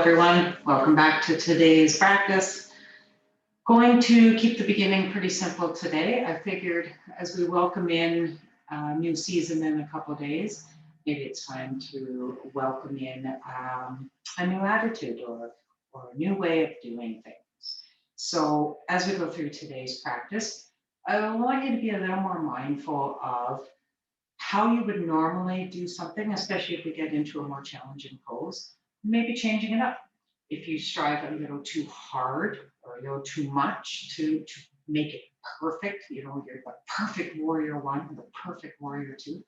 everyone. Welcome back to today's practice. Going to keep the beginning pretty simple today. I figured as we welcome in a new season in a couple of days, maybe it's time to welcome in a new attitude or a new way of doing things. So as we go through today's practice, I want you to be a little more mindful of how you would normally do something, especially if we get into a more challenging pose. Maybe changing it up. If you strive a little too hard or a little too much to make it perfect, you're the perfect warrior one or the perfect warrior two,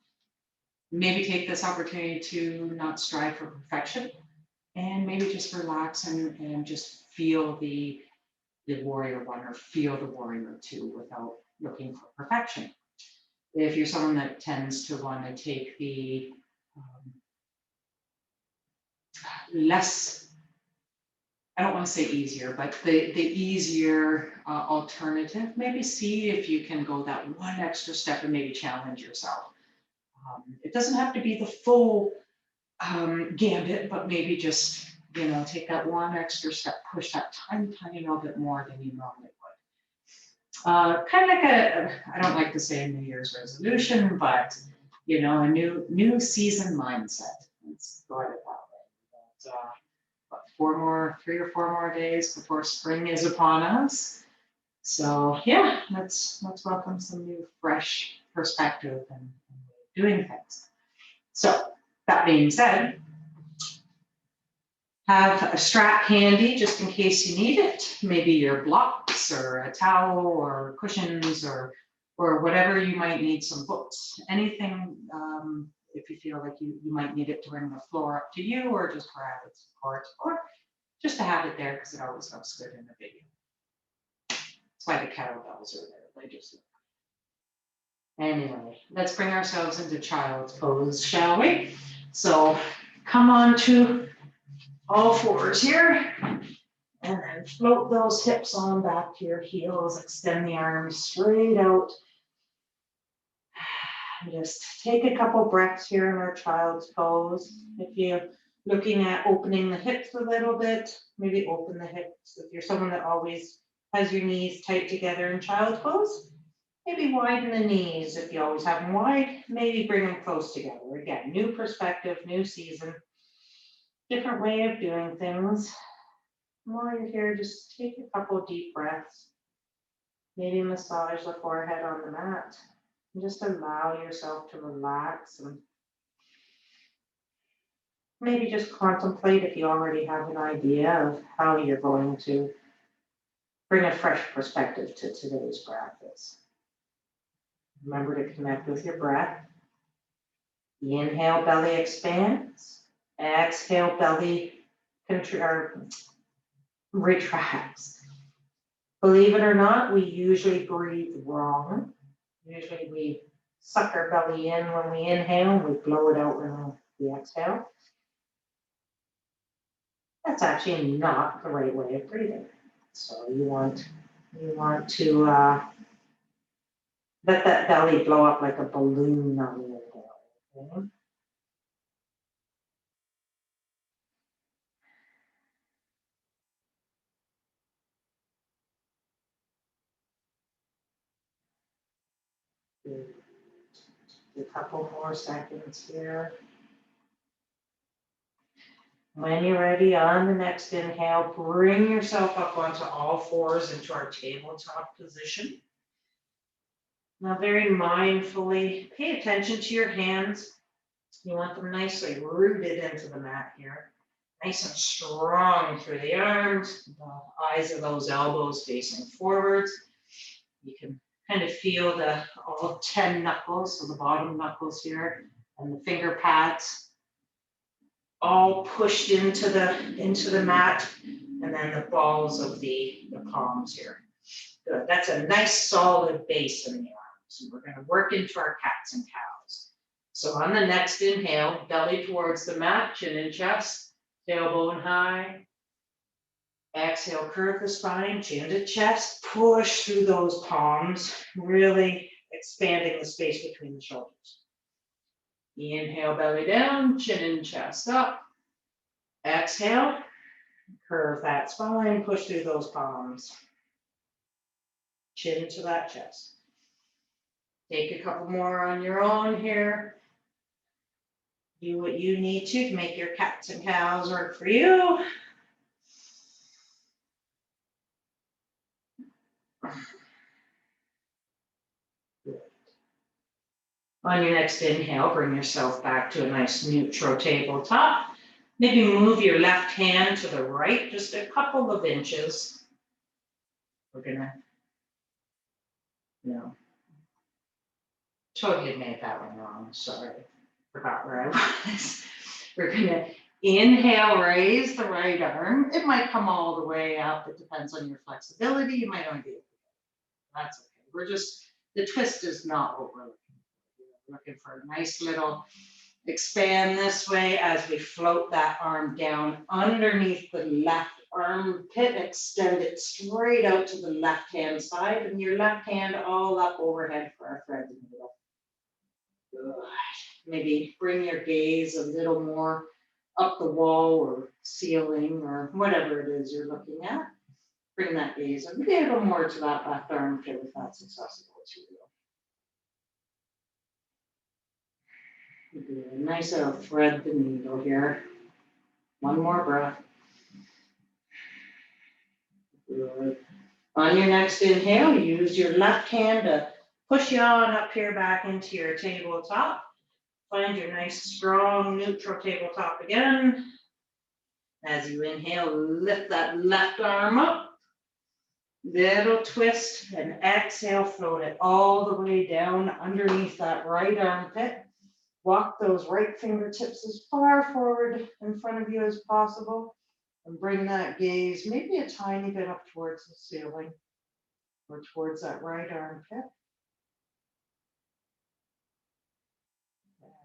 maybe take this opportunity to not strive for perfection and maybe just relax and just feel the warrior one or feel the warrior two without looking for perfection. If you're someone that tends to want to take the less, I don't want to say easier, but the easier alternative, maybe see if you can go that one extra step and maybe challenge yourself. It doesn't have to be the full gambit, but maybe just, take that one extra step, push that tiny little bit more than you normally would. Kind of like I don't like to say a New Year's resolution, but, a new season mindset. Let's go at it that way. But 3 or 4 more days before spring is upon us. So yeah, let's welcome some new fresh perspective and doing things. So that being said, have a strap handy just in case you need it. Maybe your blocks or a towel or cushions or whatever you might need, some books, anything. If you feel like you might need it to bring the floor up to you or just for added support or just to have it there because it always looks good in the video. That's why the kettlebells are there. They just look good. Anyway, let's bring ourselves into child's pose, shall we? So come on to all fours here and then float those hips on back to your heels. Extend the arms straight out. Just take a couple breaths here in our child's pose. If you're looking at opening the hips a little bit, maybe open the hips. If you're someone that always has your knees tight together in child's pose, maybe widen the knees. If you always have them wide, maybe bring them close together. Again, new perspective, new season, different way of doing things. While you're here, just take a couple deep breaths. Maybe massage the forehead on the mat. And just allow yourself to relax and maybe just contemplate if you already have an idea of how you're going to bring a fresh perspective to today's practice. Remember to connect with your breath. Inhale, belly expands. Exhale, belly retracts. Believe it or not, we usually breathe wrong. Usually we suck our belly in when we inhale, and we blow it out when we exhale. That's actually not the right way of breathing. So you want to let that belly blow up like a balloon on the inhale. Okay? A couple more seconds here. When you're ready, on the next inhale, bring yourself up onto all fours into our tabletop position. Now, very mindfully, pay attention to your hands. You want them nicely rooted into the mat here. Nice and strong through the arms, the eyes of those elbows facing forwards. You can kind of feel all 10 knuckles, so the bottom knuckles here, and the finger pads all pushed into the mat, and then the balls of the palms here. Good. That's a nice solid base in the arms. And we're going to work into our cats and cows. So on the next inhale, belly towards the mat, chin and chest, tailbone high. Exhale, curve the spine, chin to chest, push through those palms, really expanding the space between the shoulders. Inhale, belly down, chin and chest up. Exhale, Curve that spine, push through those palms. Chin to that chest. Take a couple more on your own here. Do what you need to make your cats and cows work for you. Good. On your next inhale, bring yourself back to a nice neutral tabletop. Maybe move your left hand to the right, just a couple of inches. We're gonna, no, totally made that one wrong, sorry. Forgot where I was. We're gonna inhale, raise the right arm. It might come all the way up. It depends on your flexibility. You might only be able to get it. That's okay. We're just, the twist is not what we're looking for. We're looking for a nice little expand this way as we float that arm down underneath the left armpit. Extend it straight out to the left hand side and your left hand all up overhead for our thread needle. Good. Maybe bring your gaze a little more up the wall or ceiling or whatever it is you're looking at. Bring that gaze a little more to that left armpit if that's accessible to you. Good. Nice little thread the needle here. One more breath. Good. On your next inhale, use your left hand to push you on up here back into your tabletop. Find your nice, strong, neutral tabletop again. As you inhale, lift that left arm up. Little twist and exhale, float it all the way down underneath that right armpit. Walk those right fingertips as far forward in front of you as possible. And bring that gaze maybe a tiny bit up towards the ceiling or towards that right armpit.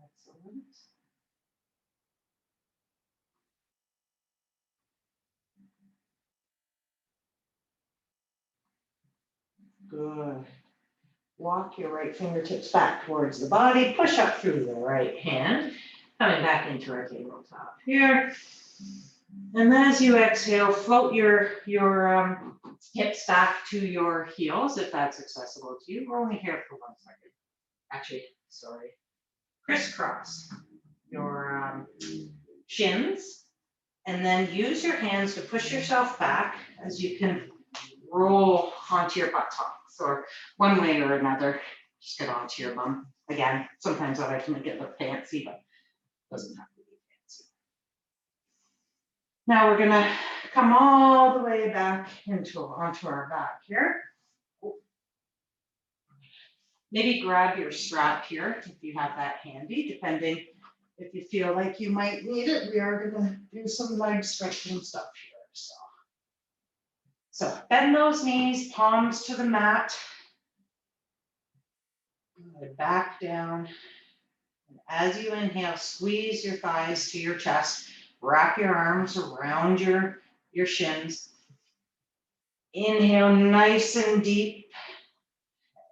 Excellent. Good. Walk your right fingertips back towards the body. Push up through the right hand. Coming back into our tabletop here. And then as you exhale, float your hips back to your heels if that's accessible to you. We're only here for 1 second. Actually, sorry. Crisscross your shins, and then use your hands to push yourself back as you can roll onto your buttocks, or one way or another, just get onto your bum. Again, sometimes I like to make it look fancy, but it doesn't have to be fancy. Now we're gonna come all the way back onto our back here. Maybe grab your strap here if you have that handy, depending if you feel like you might need it. We are gonna do some leg stretching stuff here. So bend those knees, palms to the mat. Back down. And as you inhale, squeeze your thighs to your chest. Wrap your arms around your shins. Inhale nice and deep.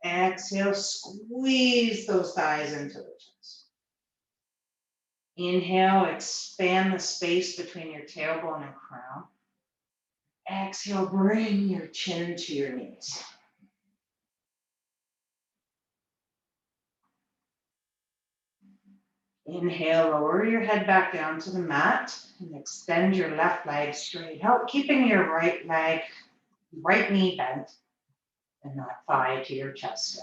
Exhale, squeeze those thighs into the chest. Inhale, expand the space between your tailbone and crown. Exhale, bring your chin to your knees. Inhale, lower your head back down to the mat and extend your left leg straight out, keeping your right knee bent and that thigh to your chest.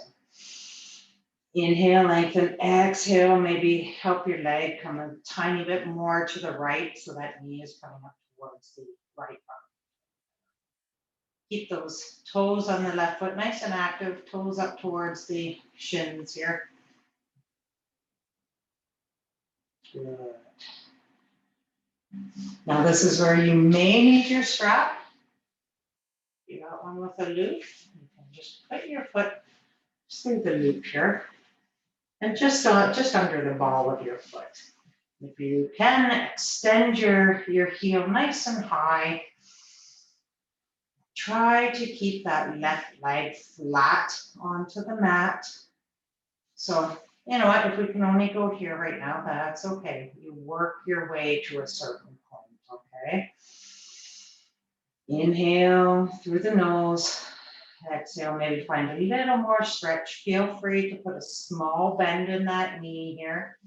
Inhale, lengthen, exhale, maybe help your leg come a tiny bit more to the right so that knee is coming up towards the right arm. Keep those toes on the left foot nice and active, toes up towards the shins here. Good. Now this is where you may need your strap. You got one with a loop. You can just put your foot through the loop here and just under the ball of your foot. If you can, extend your heel nice and high. Try to keep that left leg flat onto the mat. So, you know what, if we can only go here right now, that's okay. You work your way to a certain point, okay? Inhale through the nose. Exhale, maybe find a little more stretch. Feel free to put a small bend in that knee here.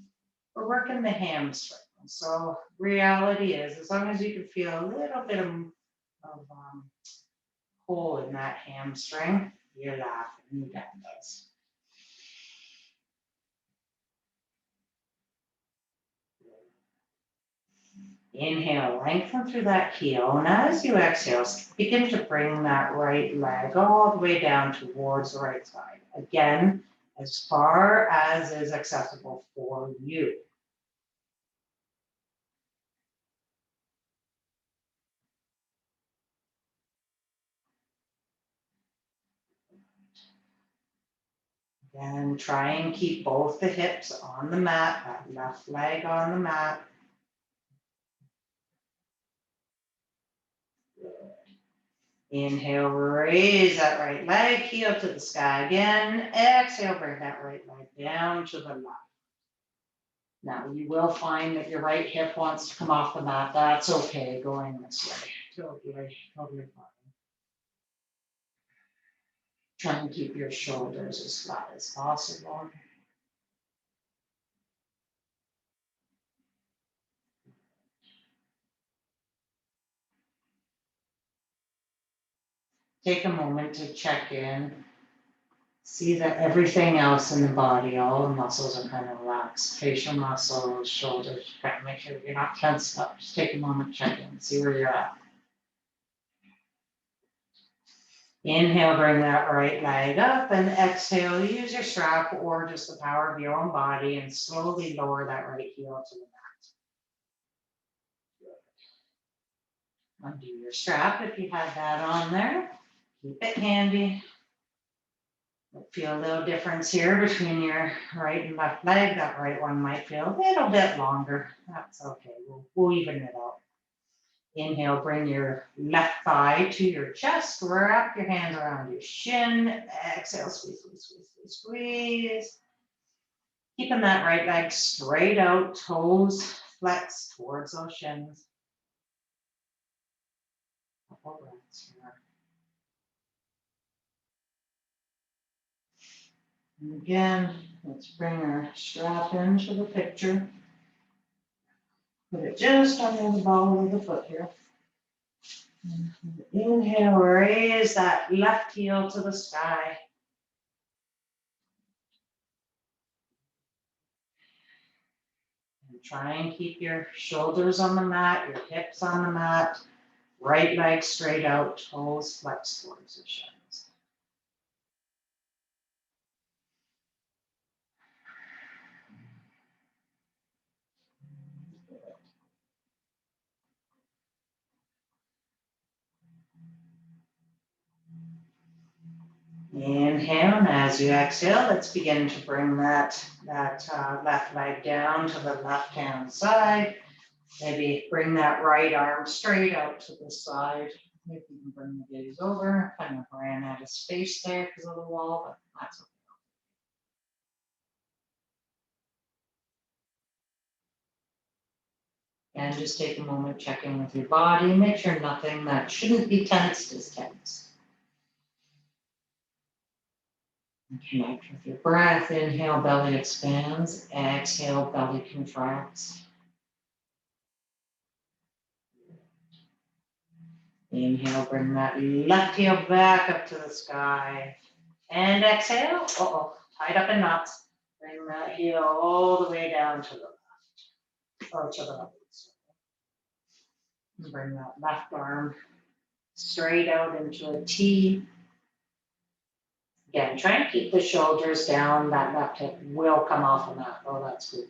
We're working the hamstring. So reality is, as long as you can feel a little bit of pull in that hamstring, you're laughing. You got this. Inhale, lengthen through that heel. And as you exhale, begin to bring that right leg all the way down towards the right side. Again, as far as is accessible for you. Again, try and keep both the hips on the mat, that left leg on the mat. Inhale, raise that right leg, heel to the sky again. Exhale, bring that right leg down to the left. Now, you will find that your right hip wants to come off the mat. That's okay, going this way. Totally fine. Try and keep your shoulders as flat as possible. Take a moment to check in. See that everything else in the body, all the muscles are kind of relaxed. Facial muscles, shoulders, kind of make sure you're not tensed up. Just take a moment, check in, see where you're at. Inhale, bring that right leg up, and exhale, use your strap or just the power of your own body and slowly lower that right heel to the mat. Undo your strap if you had that on there. Keep it handy. Feel a little difference here between your right and left leg. That right one might feel a little bit longer. That's okay. We'll even it out. Inhale, bring your left thigh to your chest. Wrap your hands around your shin. Exhale, squeeze, squeeze, squeeze, squeeze, squeeze. Keeping that right leg straight out, toes flex towards those shins. Couple breaths here. And again, let's bring our strap into the picture. Put it just under the ball of the foot here. Inhale, raise that left heel to the sky. And try and keep your shoulders on the mat, your hips on the mat, right leg straight out, toes flex towards the shins. Inhale, and as you exhale, let's begin to bring that left leg down to the left-hand side. Maybe bring that right arm straight out to the side. Maybe you can bring the gaze over. Kind of ran out of space there because of the wall, but that's okay. And just take a moment, check in with your body. Make sure nothing that shouldn't be tensed is tense. And connect with your breath. Inhale, belly expands. Exhale, belly contracts. Inhale, bring that left heel back up to the sky. And exhale, tied up in knots. Bring that heel all the way down to the left, or to the right. Bring that left arm straight out into a T. Again, try and keep the shoulders down. That left hip will come off the mat. Oh, that's good.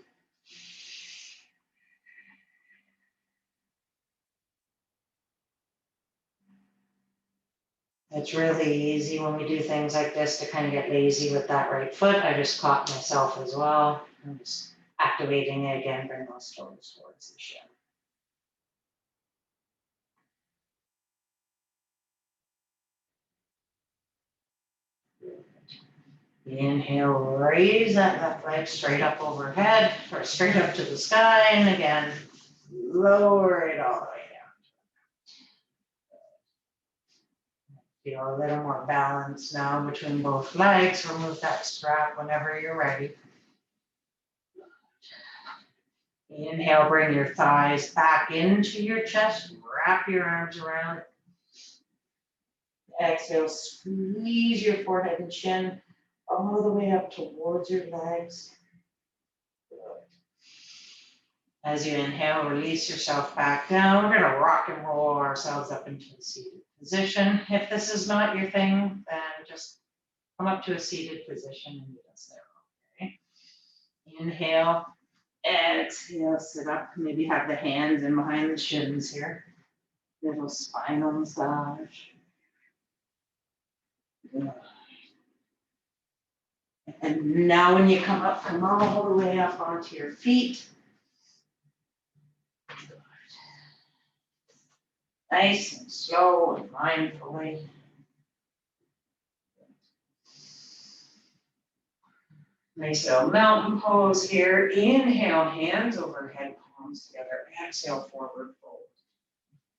It's really easy when we do things like this to kind of get lazy with that right foot. I just caught myself as well. I'm just activating it again, bring those toes towards the shin. Inhale, raise that left leg straight up overhead, or straight up to the sky, and again, lower it all the way down. Feel a little more balance now between both legs. Remove that strap whenever you're ready. Inhale, bring your thighs back into your chest. Wrap your arms around it. Exhale, squeeze your forehead and chin all the way up towards your legs. As you inhale, release yourself back down. We're going to rock and roll ourselves up into a seated position. If this is not your thing, then just come up to a seated position and meet us there. Okay? Inhale, exhale, sit up. Maybe have the hands in behind the shins here. Little spinal massage. Good. And now when you come up, come all the way up onto your feet. Nice and slow and mindfully. Nice little mountain pose here. Inhale, hands overhead, palms together. Exhale, forward fold.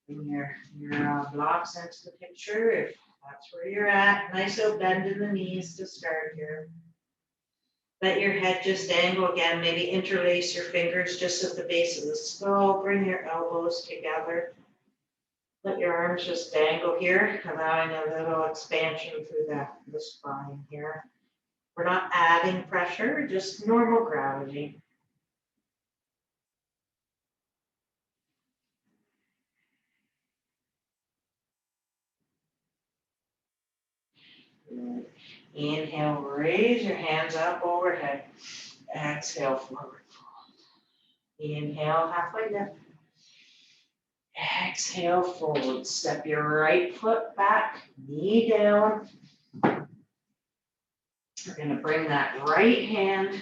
Bring your blocks into the picture if that's where you're at. Nice little bend in the knees to start here. Let your head just dangle again. Maybe interlace your fingers just at the base of the skull. Bring your elbows together. Let your arms just dangle here, allowing a little expansion through the spine here. We're not adding pressure, just normal gravity. Good. Inhale, raise your hands up overhead. Exhale, forward fold. Inhale, halfway lift. Exhale, forward. Step your right foot back, knee down. We're going to bring that right hand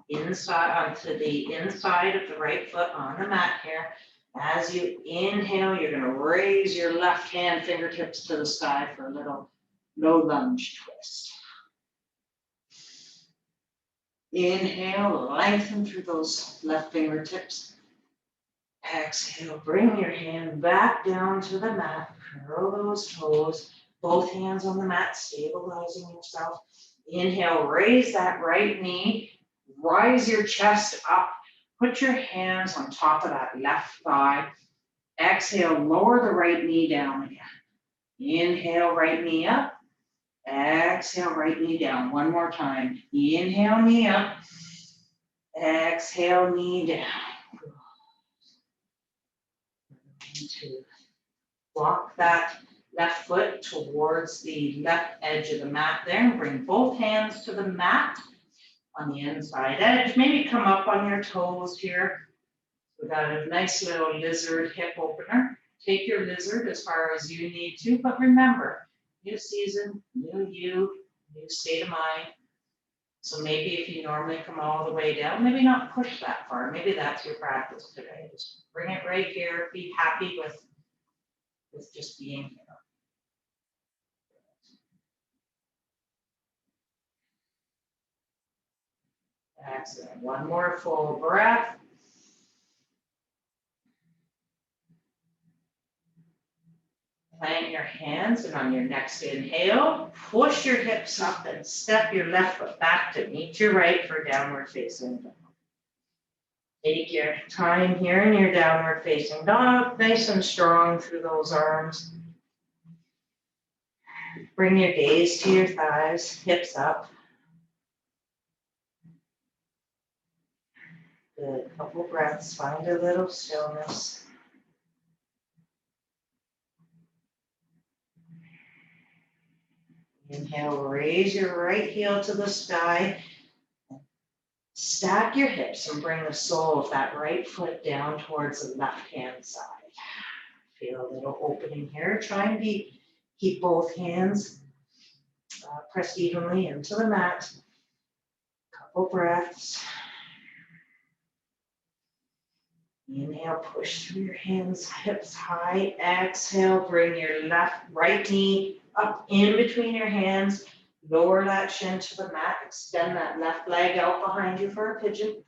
inside onto the inside of the right foot on the mat here. As you inhale, you're going to raise your left hand fingertips to the sky for a little low lunge twist. Inhale, lengthen through those left fingertips. Exhale, bring your hand back down to the mat. Curl those toes. Both hands on the mat, stabilizing yourself. Inhale, raise that right knee. Rise your chest up. Put your hands on top of that left thigh. Exhale, lower the right knee down again. Inhale, right knee up. Exhale, right knee down. One more time. Inhale, knee up. Exhale, knee down. To walk that left foot towards the left edge of the mat there. Bring both hands to the mat on the inside edge. Maybe come up on your toes here. We've got a nice little lizard hip opener. Take your lizard as far as you need to, but remember, new season, new you, new state of mind. So maybe if you normally come all the way down, maybe not push that far. Maybe that's your practice today. Just bring it right here. Be happy with just being here. Excellent. One more full breath. Plant your hands, and on your next inhale, push your hips up and step your left foot back to meet your right for downward facing dog. Take your time here in your downward facing dog, nice and strong through those arms. Bring your gaze to your thighs, hips up. Good. Couple breaths, find a little stillness. Inhale, raise your right heel to the sky. Stack your hips and bring the sole of that right foot down towards the left-hand side. Feel a little opening here. Try and keep both hands pressed evenly into the mat. Couple breaths. Inhale, push through your hands, hips high. Exhale, bring your right knee up in between your hands. Lower that shin to the mat. Extend that left leg out behind you for a pigeon.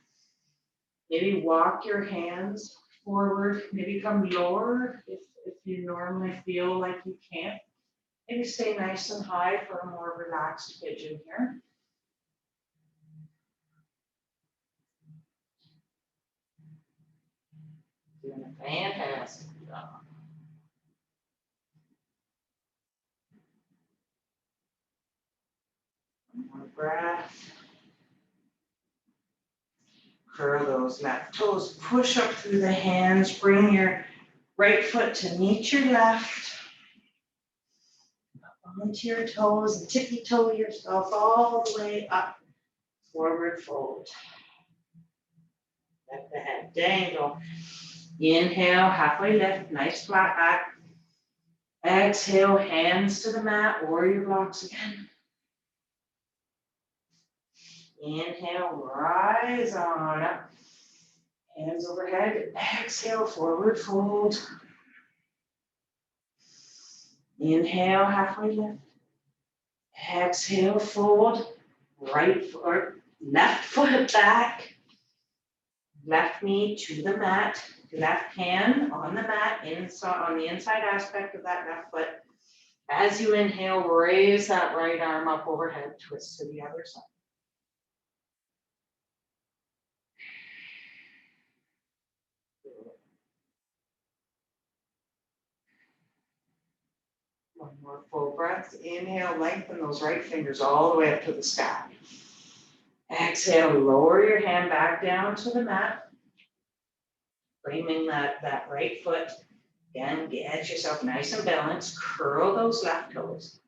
Maybe walk your hands forward. Maybe come lower if you normally feel like you can't. Maybe stay nice and high for a more relaxed pigeon here. Doing a fantastic job. One more breath. Curl those left toes, push up through the hands, bring your right foot to meet your left. Onto your toes and tippy toe yourself all the way up. Forward fold. Let the head dangle. Inhale, halfway lift, nice flat back. Exhale, hands to the mat, warrior blocks again. Inhale, rise on up. Hands overhead. Exhale, forward fold. Inhale, halfway lift. Exhale, fold. Right foot, left foot back. Left knee to the mat. Left hand on the mat, on the inside aspect of that left foot. As you inhale, raise that right arm up overhead, twist to the other side. One more full breath. Inhale, lengthen those right fingers all the way up to the sky. Exhale, lower your hand back down to the mat. Framing that right foot. Again, get yourself nice and balanced. Curl those left toes.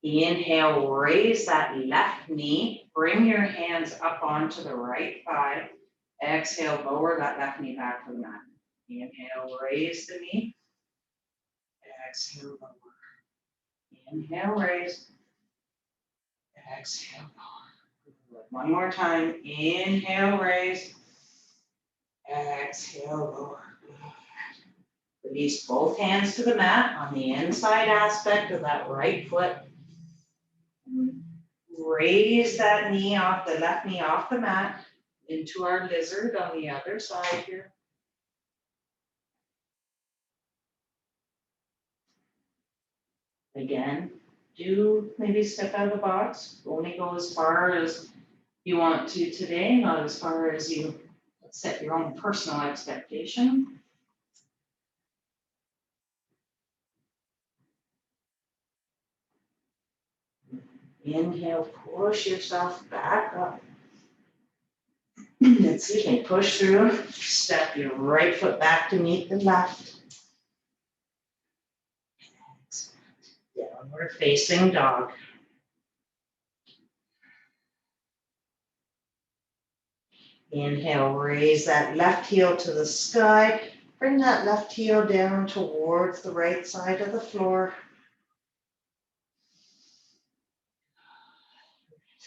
Inhale, raise that left knee. Bring your hands up onto the right thigh. Exhale, lower that left knee back to the mat. Inhale, raise the knee. Exhale, lower. Inhale, raise. Exhale, lower. One more time. Inhale, raise. Exhale, lower. Release both hands to the mat on the inside aspect of that right foot. Raise that knee off, the left knee off the mat into our lizard on the other side here. Again, do maybe step out of the box. Only go as far as you want to today, not as far as you set your own personal expectation. Inhale, push yourself back up. Excuse me, push through. Step your right foot back to meet the left. Downward facing dog. Inhale, raise that left heel to the sky. Bring that left heel down towards the right side of the floor.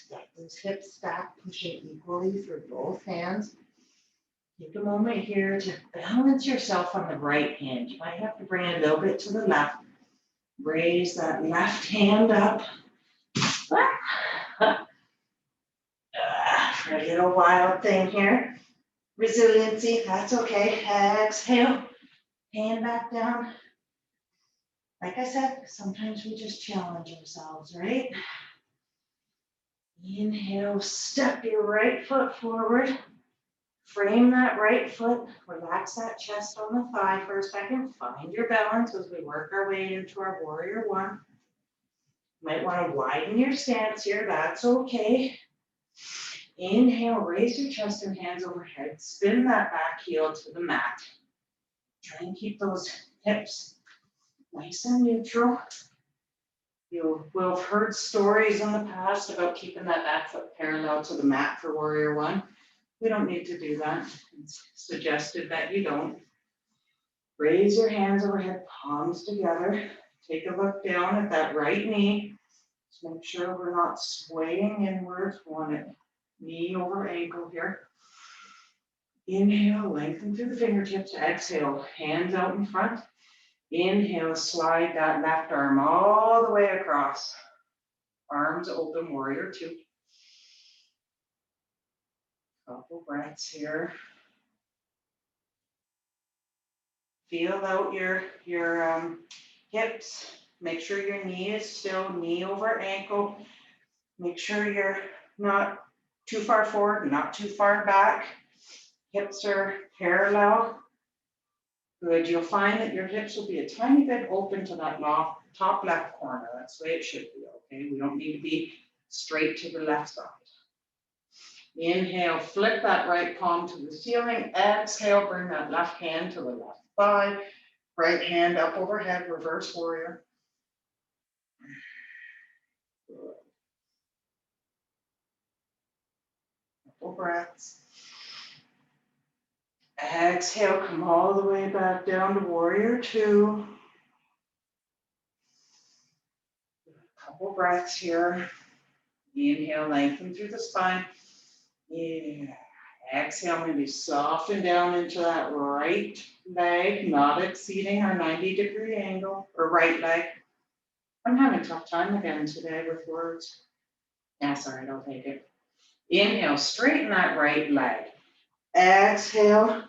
Get those hips stacked, pushing equally through both hands. Take a moment here to balance yourself on the right hand. You might have to bring it a little bit to the left. Raise that left hand up. For a little wild thing here. Resiliency, that's okay. Exhale, hand back down. Like I said, sometimes we just challenge ourselves, right? Inhale, step your right foot forward. Frame that right foot. Relax that chest on the thigh for a second. Find your balance as we work our way into our warrior one. Might want to widen your stance here. That's okay. Inhale, raise your chest and hands overhead. Spin that back heel to the mat. Try and keep those hips nice and neutral. You will have heard stories in the past about keeping that back foot parallel to the mat for warrior one. We don't need to do that. It's suggested that you don't. Raise your hands overhead, palms together. Take a look down at that right knee. Just make sure we're not swaying inwards. We want it knee over ankle here. Inhale, lengthen through the fingertips. Exhale, hands out in front. Inhale, slide that left arm all the way across. Arms open, warrior two. Couple breaths here. Feel out your hips. Make sure your knee is still knee over ankle. Make sure you're not too far forward, not too far back. Hips are parallel. Good. You'll find that your hips will be a tiny bit open to that top left corner. That's the way it should be, okay? We don't need to be straight to the left side. Inhale, flip that right palm to the ceiling. Exhale, bring that left hand to the left thigh. Right hand up overhead, reverse warrior. Good. Couple breaths. Exhale, come all the way back down to warrior two. Couple breaths here. Inhale, lengthen through the spine. Yeah. Exhale, maybe soften down into that right leg, not exceeding our 90-degree angle, or right leg. I'm having a tough time again today with words. That's all right, I'll take it. Inhale, straighten that right leg. Exhale,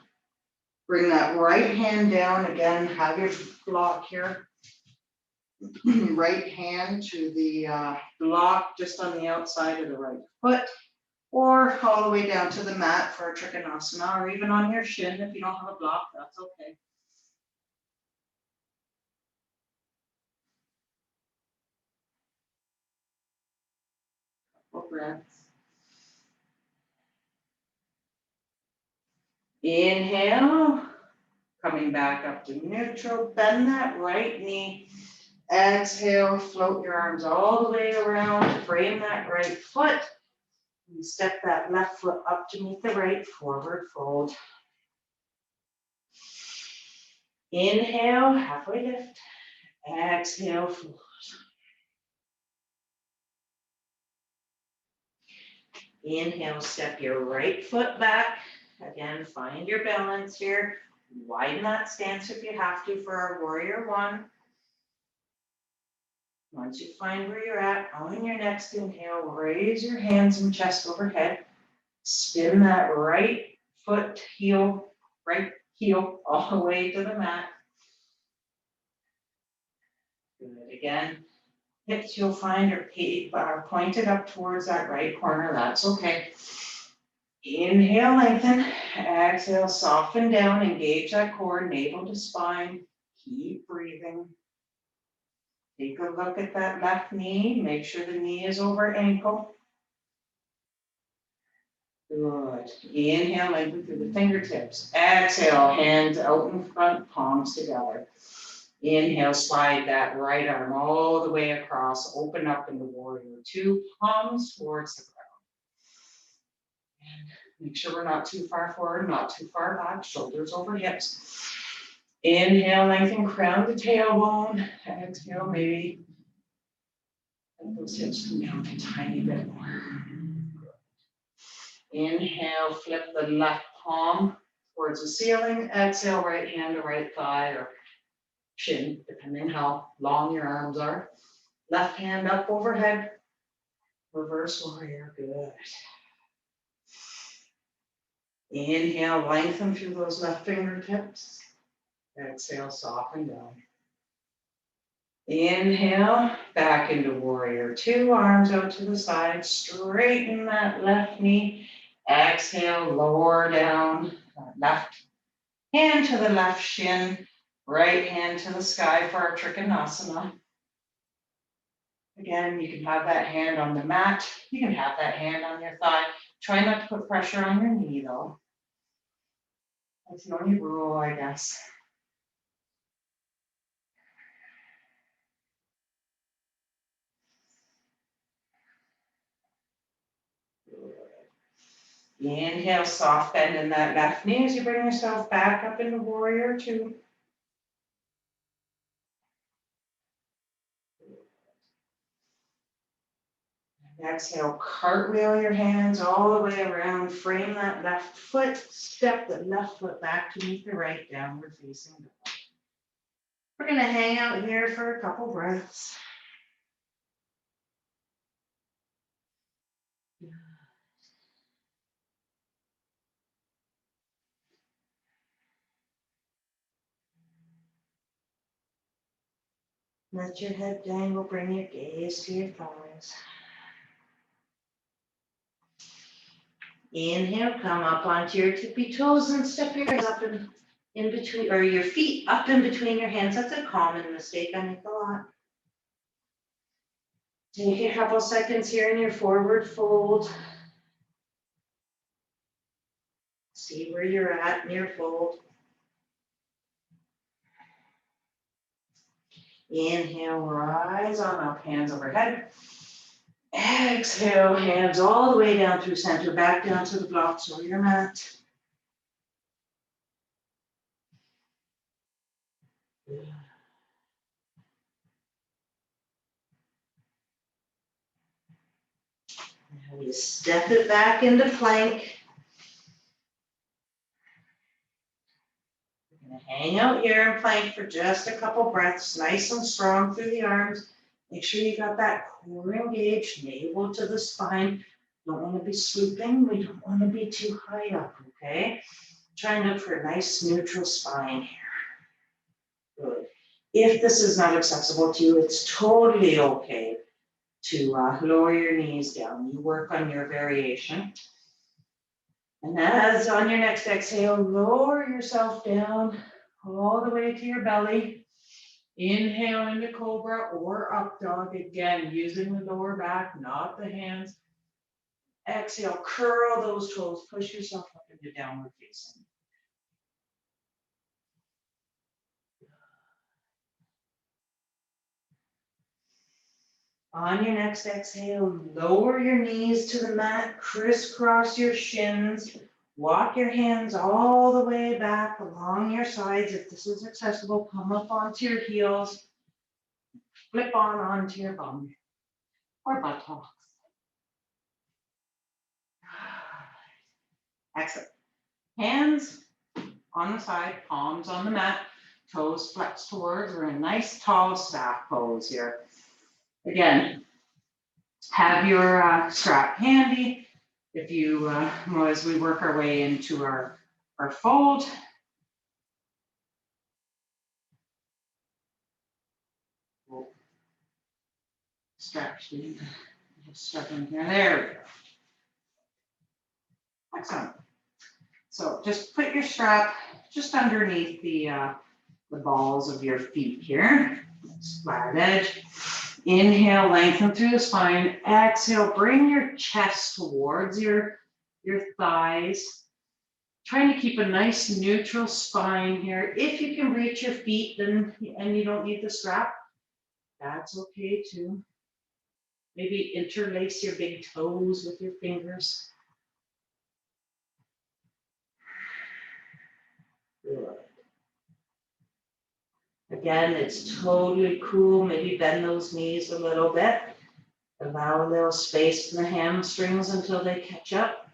bring that right hand down again, have your block here. Right hand to the block just on the outside of the right foot, or all the way down to the mat for a trikonasana, or even on your shin if you don't have a block, that's okay. Couple breaths. Inhale, coming back up to neutral, bend that right knee. Exhale, float your arms all the way around, frame that right foot, and step that left foot up to meet the right, forward fold. Inhale, halfway lift. Exhale, fold. Inhale, step your right foot back. Again, find your balance here. Widen that stance if you have to for our warrior one. Once you find where you're at, on your next inhale, raise your hands and chest overhead. Spin that right foot, right heel all the way to the mat. Good. Again, hips you'll find are pointed up towards that right corner. That's okay. Inhale, lengthen. Exhale, soften down. Engage that core, navel to spine. Keep breathing. Take a look at that left knee. Make sure the knee is over ankle. Good. Inhale, lengthen through the fingertips. Exhale, hands out in front, palms together. Inhale, slide that right arm all the way across. Open up into warrior two, palms towards the ground. And make sure we're not too far forward, not too far back, shoulders over hips. Inhale, lengthen, crown to tailbone. Exhale, maybe let those hips come down a tiny bit more. Inhale, flip the left palm towards the ceiling. Exhale, right hand to right thigh or shin, depending how long your arms are. Left hand up overhead. Reverse warrior, good. Inhale, lengthen through those left fingertips. Exhale, soften down. Inhale, back into warrior two, arms out to the side, straighten that left knee. Exhale, lower down, left hand to the left shin, right hand to the sky for our trikonasana. Again, you can have that hand on the mat. You can have that hand on your thigh. Try not to put pressure on your knee though. That's the only rule, I guess. Inhale, soft bend in that left knee as you bring yourself back up into warrior two. Exhale, cartwheel your hands all the way around, frame that left foot, step the left foot back to meet the right, downward facing dog. We're gonna hang out here for a couple breaths. Let your head dangle, bring your gaze to your thighs. Inhale, come up onto your tippy toes and step your hands up in between, or your feet up in between your hands. That's a common mistake I make a lot. Take a couple seconds here in your forward fold. See where you're at in your fold. Inhale, rise on up, hands overhead. Exhale, hands all the way down through center, back down to the blocks or your mat. Now you step it back into plank. You're going to hang out here in plank for just a couple breaths, nice and strong through the arms. Make sure you got that core engaged, navel to the spine. Don't want to be swooping. We don't want to be too high up, okay? Try and look for a nice neutral spine here. Good. If this is not accessible to you, it's totally okay to lower your knees down. You work on your variation. And as on your next exhale, lower yourself down all the way to your belly. Inhale into cobra or up dog, again, using the lower back, not the hands. Exhale, curl those toes, push yourself up into downward facing. On your next exhale, lower your knees to the mat, crisscross your shins, walk your hands all the way back along your sides. If this is accessible, come up onto your heels, flip on onto your bum or buttocks. Excellent. Hands on the side, palms on the mat, toes flex towards. We're in a nice tall staff pose here. Again, have your strap handy. If you, as we work our way into our fold, we'll stretch in here. There we go. Excellent. So just put your strap just underneath the balls of your feet here. Flat edge. Inhale, lengthen through the spine. Exhale, bring your chest towards your thighs. Trying to keep a nice neutral spine here. If you can reach your feet and you don't need the strap, that's okay too. Maybe interlace your big toes with your fingers. Good. Again, it's totally cool. Maybe bend those knees a little bit. Allow a little space in the hamstrings until they catch up.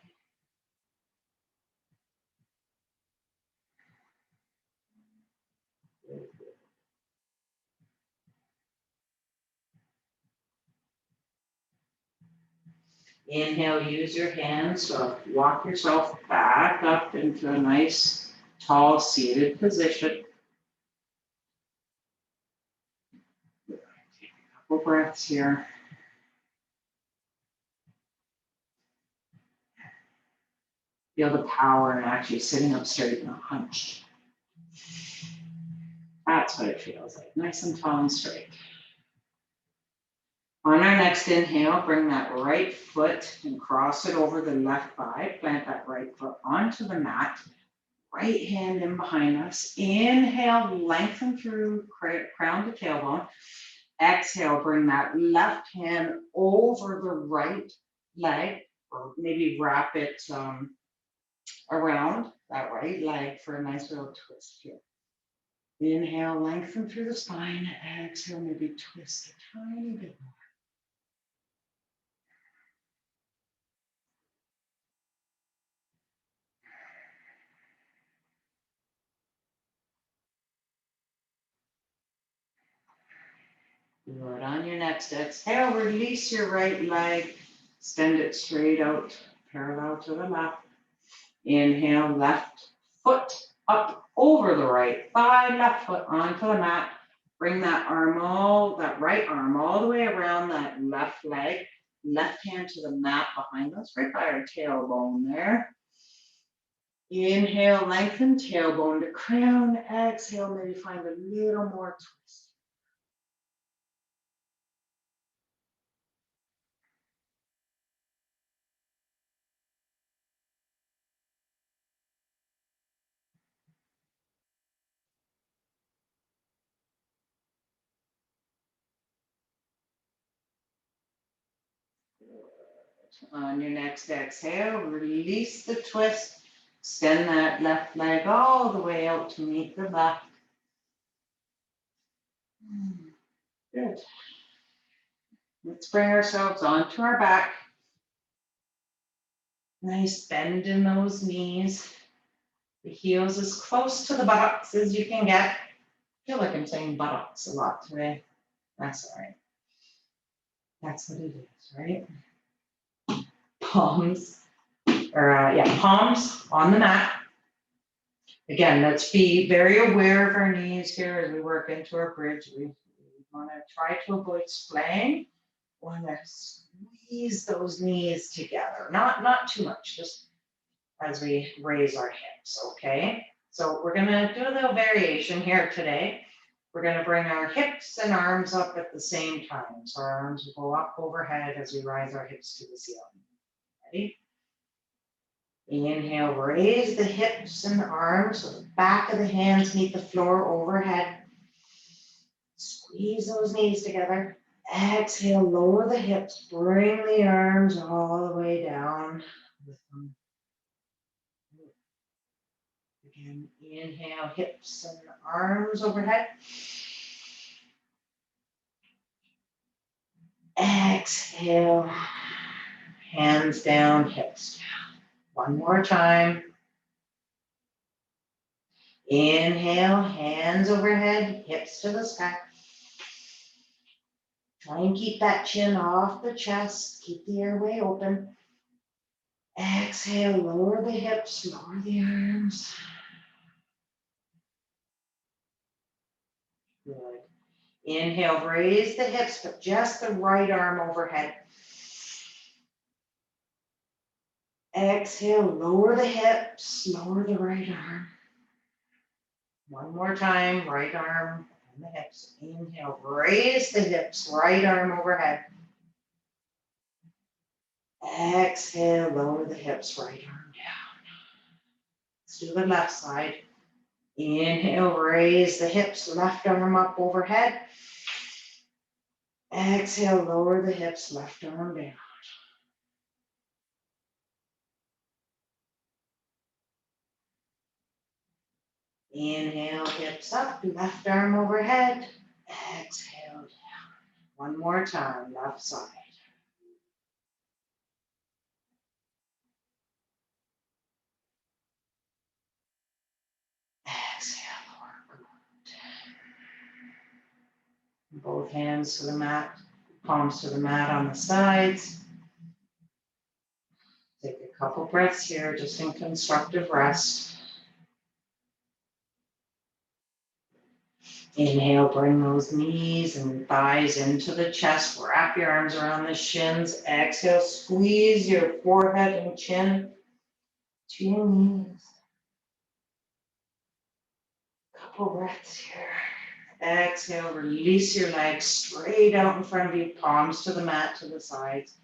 Inhale, use your hands to walk yourself back up into a nice, tall, seated position. Take a couple breaths here. Feel the power in actually sitting up straight and not hunched. That's what it feels like, nice and tall and straight. On our next inhale, bring that right foot and cross it over the left thigh. Plant that right foot onto the mat. Right hand in behind us. Inhale, lengthen through crown to tailbone. Exhale, bring that left hand over the right leg, or maybe wrap it around that right leg for a nice little twist here. Inhale, lengthen through the spine. Exhale, maybe twist a tiny bit more. Good. On your next exhale, release your right leg, extend it straight out, parallel to the left. Inhale, left foot up over the right thigh, left foot onto the mat. Bring that right arm all the way around that left leg, left hand to the mat behind us, right by our tailbone there. Inhale, lengthen tailbone to crown. Exhale, maybe find a little more twist. On your next exhale, release the twist. Extend that left leg all the way out to meet the left. Good. Let's bring ourselves onto our back. Nice bend in those knees. The heels as close to the buttocks as you can get. I feel like I'm saying buttocks a lot today. That's all right. That's what it is, right? Palms on the mat. Again, let's be very aware of our knees here as we work into our bridge. We want to try to avoid splaying. We want to squeeze those knees together. Not too much, just as we raise our hips, okay? So we're going to do a little variation here today. We're going to bring our hips and arms up at the same time. So our arms will go up overhead as we rise our hips to the ceiling. Ready? Inhale, raise the hips and the arms so the back of the hands meet the floor overhead. Squeeze those knees together. Exhale, lower the hips, bring the arms all the way down. Again, inhale, hips and arms overhead. Exhale, hands down, hips down. One more time. Inhale, hands overhead, hips to the sky. Try and keep that chin off the chest. Keep the airway open. Exhale, lower the hips, lower the arms. Good. Inhale, raise the hips, but just the right arm overhead. Exhale, lower the hips, lower the right arm. One more time, right arm and the hips. Inhale, raise the hips, right arm overhead. Exhale, lower the hips, right arm down. Let's do the left side. Inhale, raise the hips, left arm up overhead. Exhale, lower the hips, left arm down. Inhale, hips up, left arm overhead. Exhale down. One more time, left side. Exhale, lower. Good. Both hands to the mat, palms to the mat on the sides. Take a couple breaths here, just in constructive rest. Inhale, bring those knees and thighs into the chest. Wrap your arms around the shins. Exhale, squeeze your forehead and chin to your knees. Couple breaths here. Exhale, release your legs straight out in front of you, palms to the mat, to the sides.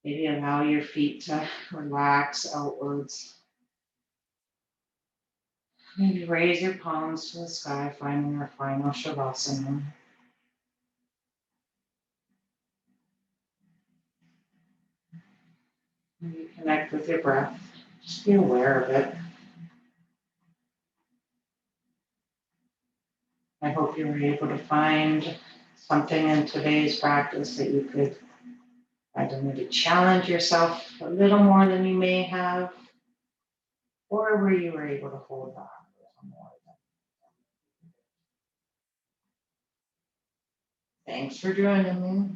Maybe allow your feet to relax outwards. Maybe raise your palms to the sky, finding our final Shavasana. Maybe connect with your breath. Just be aware of it. I hope you were able to find something in today's practice that you could either maybe challenge yourself a little more than you may have, or where you were able to hold on a little more. Thanks for joining me.